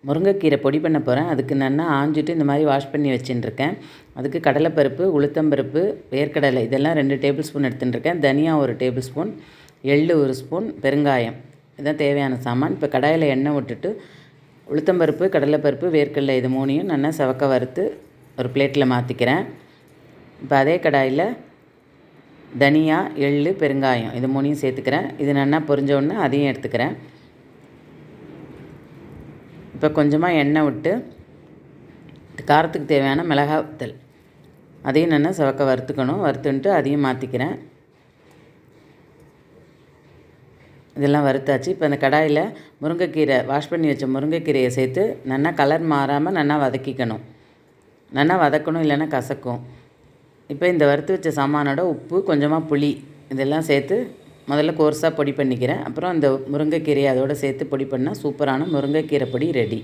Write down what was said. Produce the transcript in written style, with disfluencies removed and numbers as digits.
முருங்கைக்கீரை பொடி பண்ண போகிறேன். அதுக்கு நல்லா ஆஞ்சிட்டு இந்த மாதிரி வாஷ் பண்ணி வச்சுட்டுருக்கேன். அதுக்கு கடலைப்பருப்பு, உளுத்தம்பருப்பு, வேர்க்கடலை இதெல்லாம் 2 டேபிள் ஸ்பூன் எடுத்துட்டுருக்கேன். தனியா 1 டேபிள் ஸ்பூன், எள்ளு 1 ஸ்பூன், பெருங்காயம் இதுதான் தேவையான சாமான். இப்போ கடாயில் எண்ணெய் விட்டுட்டு உளுத்தம்பருப்பு, கடலைப்பருப்பு, வேர்க்கடலை இது 3யும் நல்லா செவக்க வறுத்து ஒரு பிளேட்டில் மாற்றிக்கிறேன். இப்போ அதே கடாயில் தனியா, எள்ளு, பெருங்காயம் இது 3யும் சேர்த்துக்கிறேன். இது நல்லா பொரிஞ்ச உடனே அதையும் எடுத்துக்கிறேன். இப்போ கொஞ்சமாக எண்ணெய் விட்டு காரத்துக்கு தேவையான மிளகாய் வத்தல் அதையும் நல்லா செவக்க வறுத்துக்கணும். வறுத்துன்ட்டு அதையும் மாற்றிக்கிறேன். இதெல்லாம் வறுத்தாச்சு. இப்போ அந்த கடாயில் முருங்கைக்கீரை வாஷ் பண்ணி வச்ச முருங்கைக்கீரையை சேர்த்து நல்லா கலர் மாறாமல் நல்லா வதக்கிக்கணும். நல்லா வதக்கணும், இல்லைன்னா கசக்கும். இப்போ இந்த வறுத்து வச்ச சாமானோட உப்பு, கொஞ்சமாக புளி இதெல்லாம் சேர்த்து முதல்ல கோர்ஸாக பொடி பண்ணிக்கிறேன். அப்புறம் இந்த முருங்கைக்கீரையை அதோடு சேர்த்து பொடி பண்ணால் சூப்பரான முருங்கைக்கீரை பொடி ரெடி.